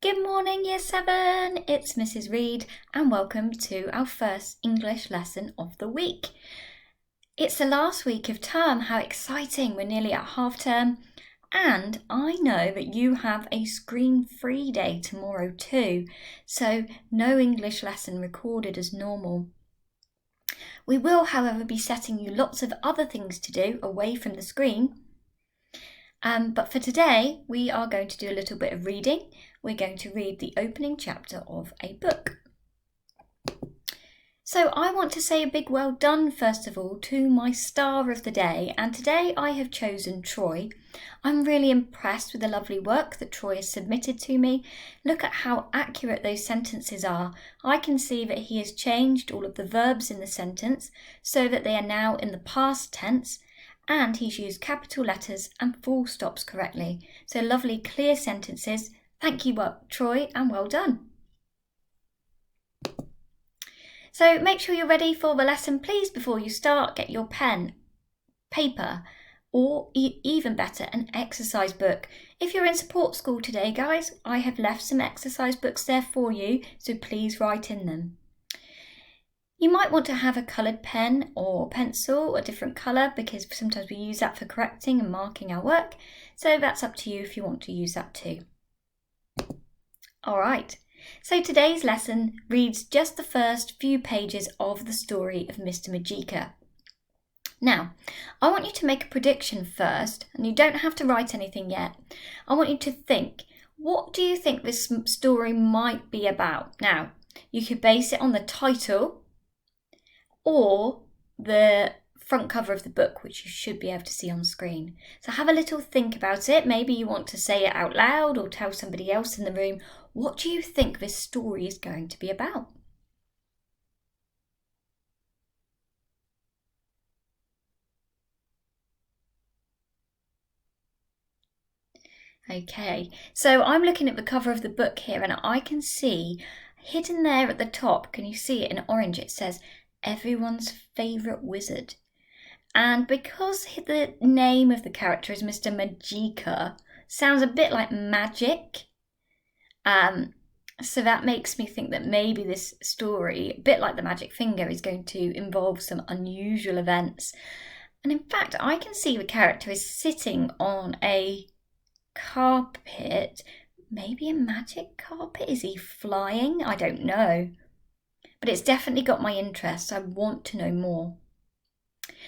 Good morning, Year 7! It's Mrs. Reed and welcome to our first English lesson of the week. It's the last week of term, how exciting! We're nearly at half term and I know that you have a screen-free day tomorrow too, so no English lesson recorded as normal. We will, however, be setting you lots of other things to do away from the screen. But for today, we are going to do a little bit of reading. We're going to read the opening chapter of a book. So I want to say a big well done, first of all, to my star of the day. And today I have chosen Troy. I'm really impressed with the lovely work that Troy has submitted to me. Look at how accurate those sentences are. I can see that he has changed all of the verbs in the sentence so that they are now in the past tense. And he's used capital letters and full stops correctly. So lovely, clear sentences. Thank you, Troy, and well done. So make sure you're ready for the lesson, please. Before you start, get your pen, paper, or even better, an exercise book. If you're in support school today, guys, I have left some exercise books there for you, so please write in them. You might want to have a coloured pen or pencil, a different colour, because sometimes we use that for correcting and marking our work. So that's up to you if you want to use that too. All right, so today's lesson reads just the first few pages of the story of Mr. Majika. Now, I want you to make a prediction first, and you don't have to write anything yet. I want you to think, what do you think this story might be about? Now, you could base it on the title, or the front cover of the book, which you should be able to see on screen. So have a little think about it. Maybe you want to say it out loud or tell somebody else in the room. What do you think this story is going to be about? Okay, so I'm looking at the cover of the book here and I can see hidden there at the top, can you see it in orange? It says, Everyone's Favourite Wizard. And because the name of the character is Mr. Majika, sounds a bit like magic. So that makes me think that maybe this story, a bit like the Magic Finger, is going to involve some unusual events. And in fact, I can see the character is sitting on a carpet, maybe a magic carpet. Is he flying? I don't know. But it's definitely got my interest. I want to know more.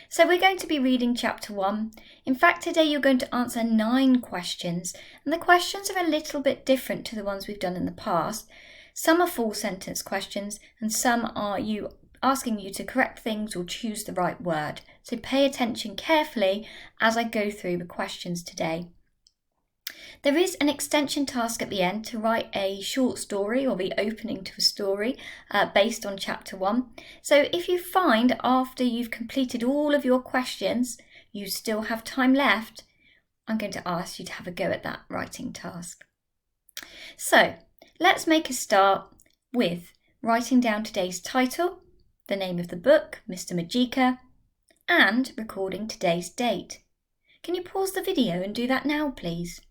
So we're going to be reading chapter 1. In fact, today you're going to answer 9 questions, and the questions are a little bit different to the ones we've done in the past. Some are full sentence questions, and some are asking you to correct things or choose the right word. So pay attention carefully as I go through the questions today. There is an extension task at the end to write a short story or the opening to a story based on chapter 1. So if you find after you've completed all of your questions, you still have time left, I'm going to ask you to have a go at that writing task. So let's make a start with writing down today's title, the name of the book, Mr. Majika, and recording today's date. Can you pause the video and do that now, please?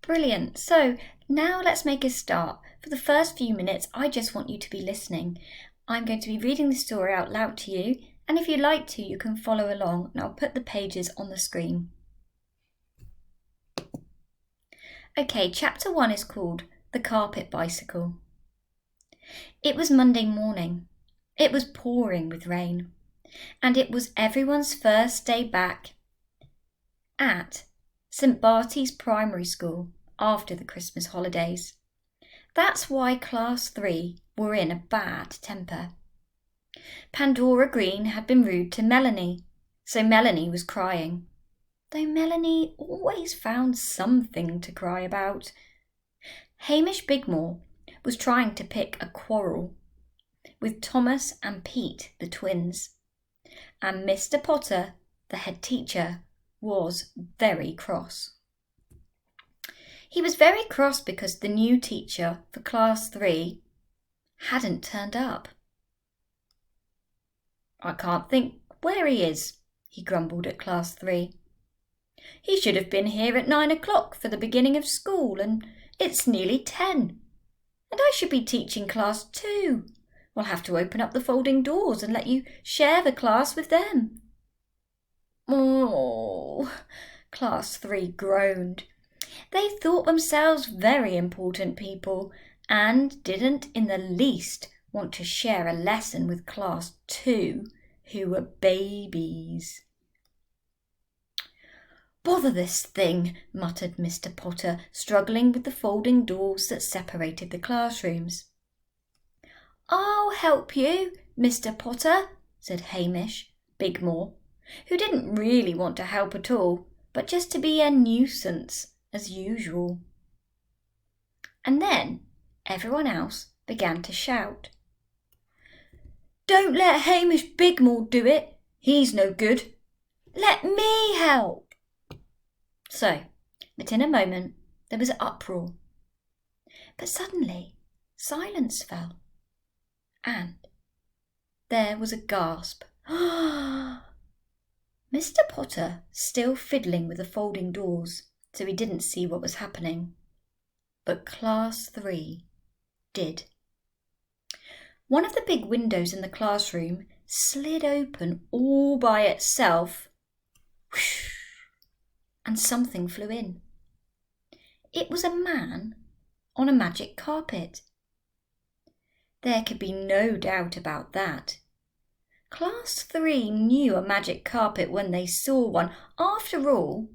Brilliant. So now let's make a start. For the first few minutes, I just want you to be listening. I'm going to be reading the story out loud to you, and if you'd like to, you can follow along, and I'll put the pages on the screen. Okay, chapter 1 is called The Carpet Bicycle. It was Monday morning. It was pouring with rain, and it was everyone's first day back at St. Barty's Primary School after the Christmas holidays. That's why Class 3 were in a bad temper. Pandora Green had been rude to Melanie, so Melanie was crying, though Melanie always found something to cry about. Hamish Bigmore was trying to pick a quarrel with Thomas and Pete, the twins, and Mr. Potter, the head teacher, was very cross. He was very cross because the new teacher for Class 3 hadn't turned up. I can't think where he is, he grumbled at class 3. He should have been here at 9 o'clock for the beginning of school, and it's nearly 10. And I should be teaching class 2. We'll have to open up the folding doors and let you share the class with them. Oh, class 3 groaned. They thought themselves very important people and didn't in the least want to share a lesson with class 2, who were babies. Bother this thing, muttered Mr. Potter, struggling with the folding doors that separated the classrooms. I'll help you, Mr. Potter, said Hamish Bigmore, who didn't really want to help at all, but just to be a nuisance, as usual. And then everyone else began to shout. Don't let Hamish Bigmore do it. He's no good. Let me help. So, but in a moment there was an uproar. But suddenly silence fell, and there was a gasp. Mr. Potter, still fiddling with the folding doors, so he didn't see what was happening. But class 3 did. One of the big windows in the classroom slid open all by itself, whoosh, and something flew in. It was a man on a magic carpet. There could be no doubt about that. Class 3 knew a magic carpet when they saw one. After all,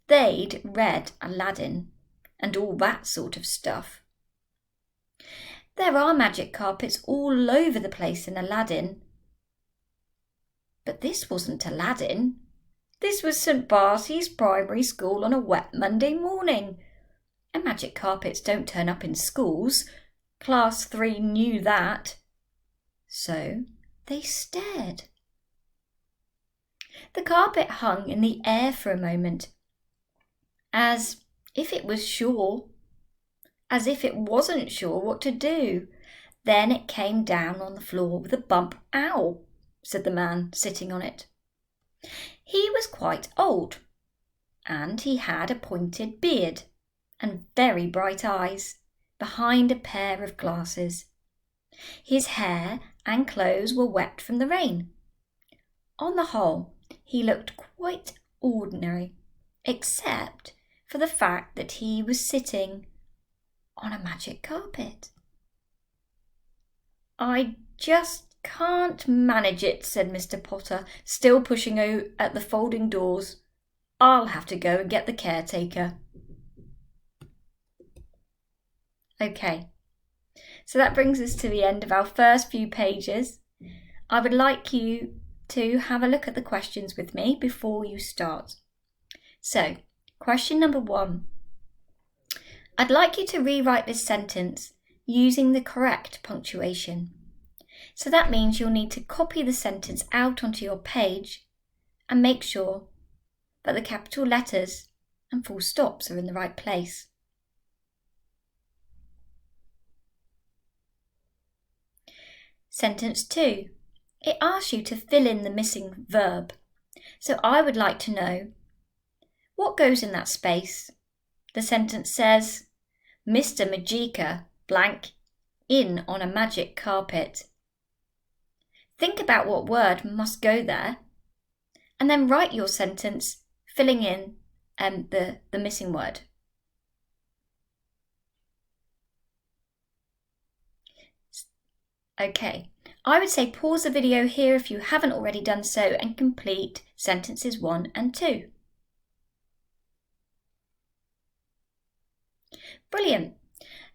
they'd read Aladdin and all that sort of stuff. There are magic carpets all over the place in Aladdin. But this wasn't Aladdin. This was St. Barty's Primary School on a wet Monday morning. And magic carpets don't turn up in schools. Class 3 knew that. So they stared. The carpet hung in the air for a moment, as if it was sure, as if it wasn't sure what to do. Then it came down on the floor with a bump. Ow, said the man sitting on it. He was quite old, and he had a pointed beard and very bright eyes behind a pair of glasses. His hair and clothes were wet from the rain. On the whole, he looked quite ordinary, except for the fact that he was sitting on a magic carpet. I just can't manage it, said Mr. Potter, still pushing out at the folding doors. I'll have to go and get the caretaker. Okay, so that brings us to the end of our first few pages. I would like you to have a look at the questions with me before you start. So, question number 1. I'd like you to rewrite this sentence using the correct punctuation. So that means you'll need to copy the sentence out onto your page and make sure that the capital letters and full stops are in the right place. Sentence 2. It asks you to fill in the missing verb. So I would like to know, what goes in that space? The sentence says, Mr. Majika blank in on a magic carpet. Think about what word must go there, and then write your sentence filling in the missing word. Okay, I would say pause the video here if you haven't already done so and complete sentences 1 and 2. Brilliant.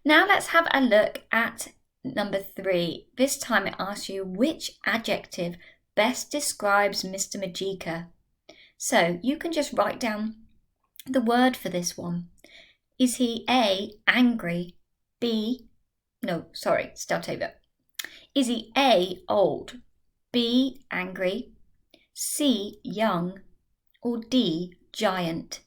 Now let's have a look at number 3. This time it asks you which adjective best describes Mr. Majika. So you can just write down the word for this one. Is he A, angry, start over. Is he A, old, B, angry, C, young, or D, giant?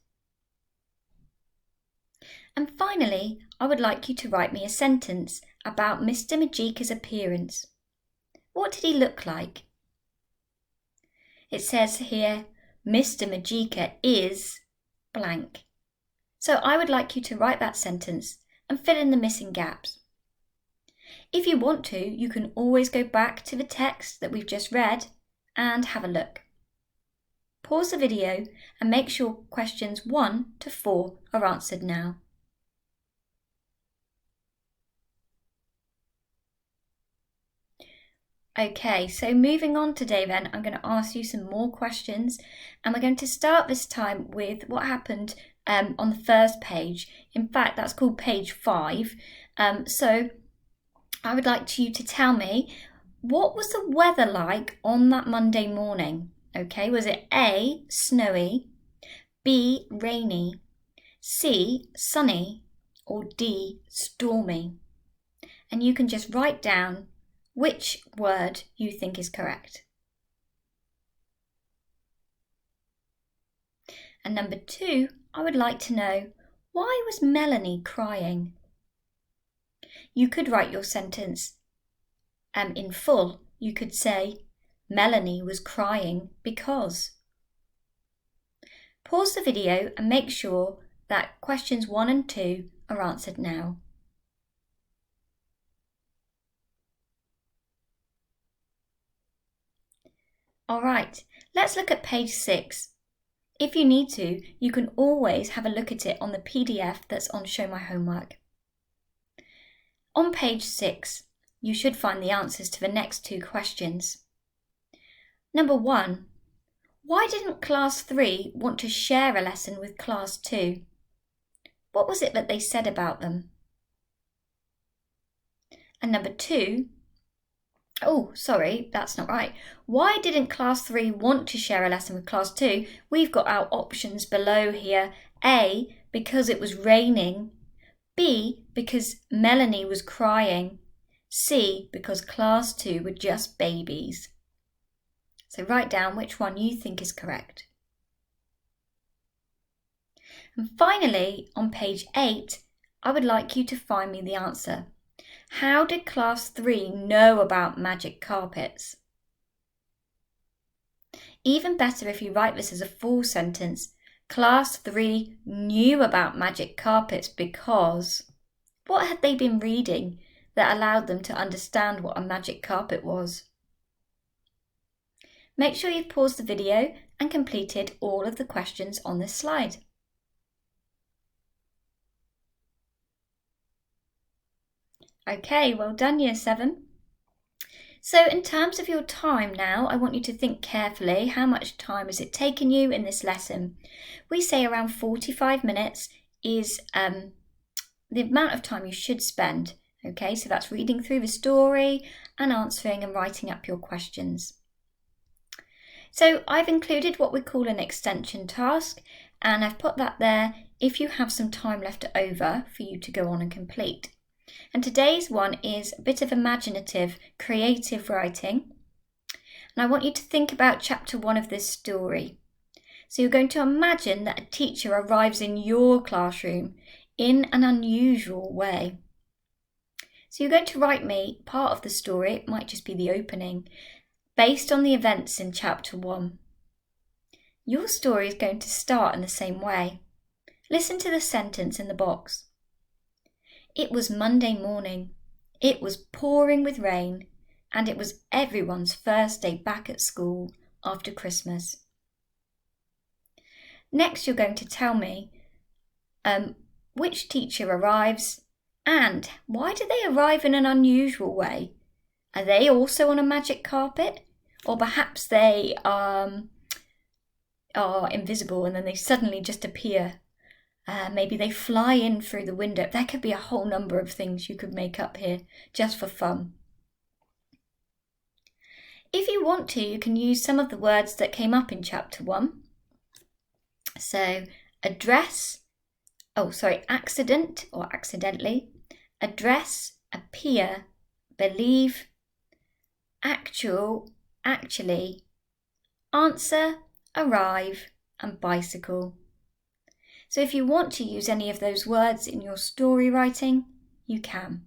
And finally, I would like you to write me a sentence about Mr. Majika's appearance. What did he look like? It says here, Mr. Majika is blank. So I would like you to write that sentence and fill in the missing gaps. If you want to, you can always go back to the text that we've just read and have a look. Pause the video and make sure questions 1 to 4 are answered now. Okay, so moving on today then, I'm going to ask you some more questions, and we're going to start this time with what happened on the first page. In fact, that's called page 5. So I would like you to tell me, what was the weather like on that Monday morning? Okay, was it A, snowy, B, rainy, C, sunny, or D, stormy? And you can just write down which word you think is correct. And number 2, I would like to know, why was Melanie crying? You could write your sentence in full. You could say, Melanie was crying because. Pause the video and make sure that questions 1 and 2 are answered now. Alright, let's look at page 6. If you need to, you can always have a look at it on the PDF that's on Show My Homework. On page 6, you should find the answers to the next 2 questions. Number 1, why didn't Class 3 want to share a lesson with Class 2? What was it that they said about them? And number 2, oh, sorry, that's not right. Why didn't Class 3 want to share a lesson with Class 2? We've got our options below here. A, because it was raining. B, because Melanie was crying. C, because Class 2 were just babies. So write down which one you think is correct. And finally, on page 8, I would like you to find me the answer. How did Class 3 know about magic carpets? Even better if you write this as a full sentence. Class 3 knew about magic carpets because... What had they been reading that allowed them to understand what a magic carpet was? Make sure you've paused the video and completed all of the questions on this slide. Okay, well done Year 7. So in terms of your time now, I want you to think carefully, how much time has it taken you in this lesson? We say around 45 minutes is the amount of time you should spend. Okay, so that's reading through the story and answering and writing up your questions. So I've included what we call an extension task, and I've put that there if you have some time left over for you to go on and complete. And today's one is a bit of imaginative, creative writing. And I want you to think about chapter 1 of this story. So you're going to imagine that a teacher arrives in your classroom in an unusual way. So you're going to write me part of the story, it might just be the opening, based on the events in chapter 1. Your story is going to start in the same way. Listen to the sentence in the box. It was Monday morning. It was pouring with rain, and it was everyone's first day back at school after Christmas. Next, you're going to tell me which teacher arrives and why do they arrive in an unusual way? Are they also on a magic carpet? Or perhaps they are invisible and then they suddenly just appear. Maybe they fly in through the window. There could be a whole number of things you could make up here just for fun. If you want to, you can use some of the words that came up in chapter 1. So, accident or accidentally, address, appear, believe, actual, actually, answer, arrive, and bicycle. So if you want to use any of those words in your story writing, you can.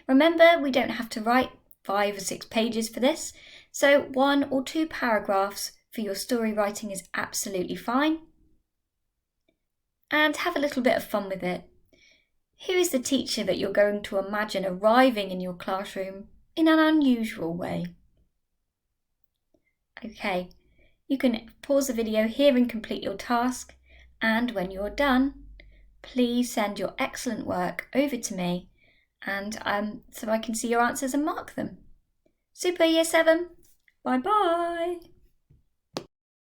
Remember, we don't have to write 5 or 6 pages for this, So 1 or 2 paragraphs for your story writing is absolutely fine. And have a little bit of fun with it. Who is the teacher that you're going to imagine arriving in your classroom in an unusual way? Okay, you can pause the video here and complete your task, and when you're done, please send your excellent work over to me, and so I can see your answers and mark them. Super Year 7, bye bye!